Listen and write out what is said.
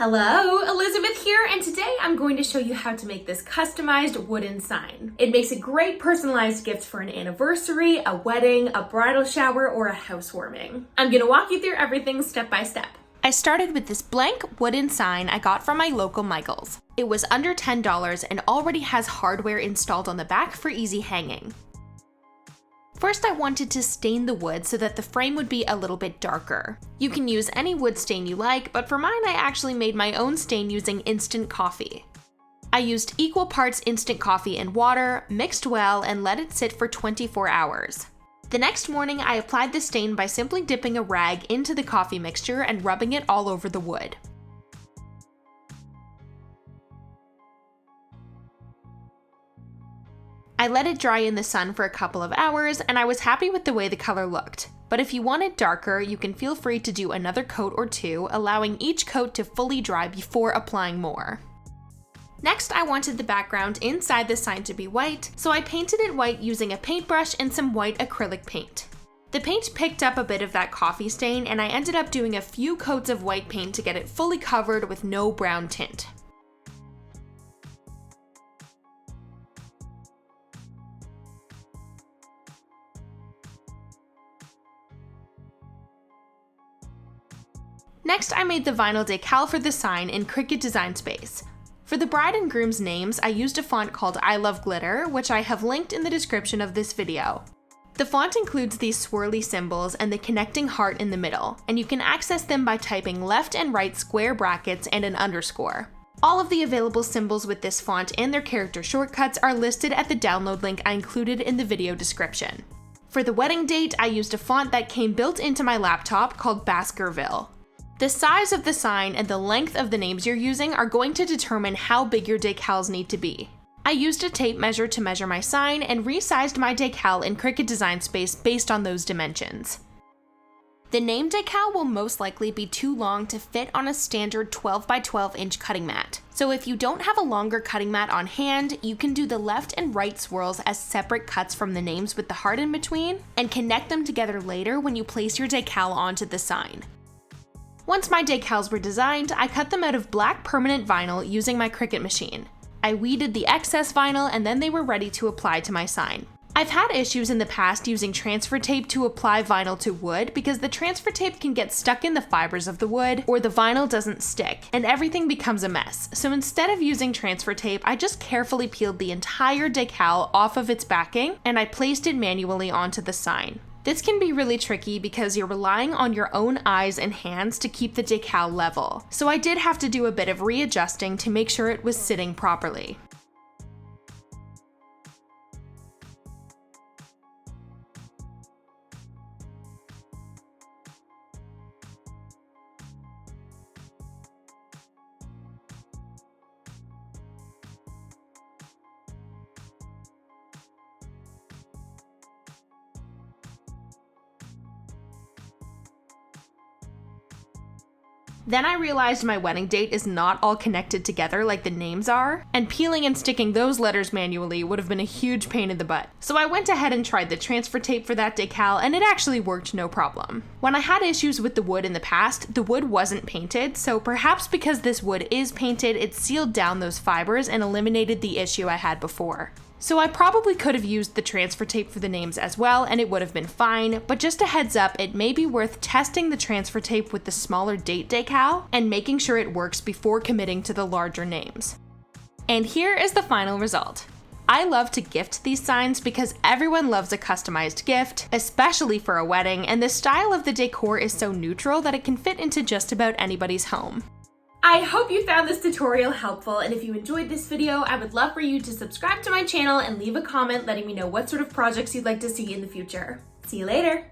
Hello, Elizabeth here, and today I'm going to show you how to make this customized wooden sign. It makes a great personalized gift for an anniversary, a wedding, a bridal shower, or a housewarming. I'm going to walk you through everything step by step. I started with this blank wooden sign I got from my local Michael's. It was under $10 and already has hardware installed on the back for easy hanging. First, I wanted to stain the wood so that the frame would be a little bit darker. You can use any wood stain you like, but for mine I actually made my own stain using instant coffee. I used equal parts instant coffee and water, mixed well, and let it sit for 24 hours. The next morning, I applied the stain by simply dipping a rag into the coffee mixture and rubbing it all over the wood. I let it dry in the sun for a couple of hours, and I was happy with the way the color looked. But if you want it darker, you can feel free to do another coat or two, allowing each coat to fully dry before applying more. Next, I wanted the background inside the sign to be white, so I painted it white using a paintbrush and some white acrylic paint. The paint picked up a bit of that coffee stain, and I ended up doing a few coats of white paint to get it fully covered with no brown tint. Next, I made the vinyl decal for the sign in Cricut Design Space. For the bride and groom's names, I used a font called I Love Glitter, which I have linked in the description of this video. The font includes these swirly symbols and the connecting heart in the middle, and you can access them by typing left and right square brackets and an underscore. All of the available symbols with this font and their character shortcuts are listed at the download link I included in the video description. For the wedding date, I used a font that came built into my laptop called Baskerville. The size of the sign and the length of the names you're using are going to determine how big your decals need to be. I used a tape measure to measure my sign and resized my decal in Cricut Design Space based on those dimensions. The name decal will most likely be too long to fit on a standard 12 by 12 inch cutting mat. So if you don't have a longer cutting mat on hand, you can do the left and right swirls as separate cuts from the names with the heart in between, and connect them together later when you place your decal onto the sign. Once my decals were designed, I cut them out of black permanent vinyl using my Cricut machine. I weeded the excess vinyl and then they were ready to apply to my sign. I've had issues in the past using transfer tape to apply vinyl to wood because the transfer tape can get stuck in the fibers of the wood or the vinyl doesn't stick and everything becomes a mess. So instead of using transfer tape, I just carefully peeled the entire decal off of its backing and I placed it manually onto the sign. This can be really tricky because you're relying on your own eyes and hands to keep the decal level, so I did have to do a bit of readjusting to make sure it was sitting properly. Then I realized my wedding date is not all connected together like the names are, and peeling and sticking those letters manually would have been a huge pain in the butt. So I went ahead and tried the transfer tape for that decal, and it actually worked no problem. When I had issues with the wood in the past, the wood wasn't painted, so perhaps because this wood is painted, it sealed down those fibers and eliminated the issue I had before. So I probably could have used the transfer tape for the names as well and it would have been fine, but just a heads up, it may be worth testing the transfer tape with the smaller date decal and making sure it works before committing to the larger names. And here is the final result. I love to gift these signs because everyone loves a customized gift, especially for a wedding, and the style of the decor is so neutral that it can fit into just about anybody's home. I hope you found this tutorial helpful, and if you enjoyed this video, I would love for you to subscribe to my channel and leave a comment letting me know what sort of projects you'd like to see in the future. See you later!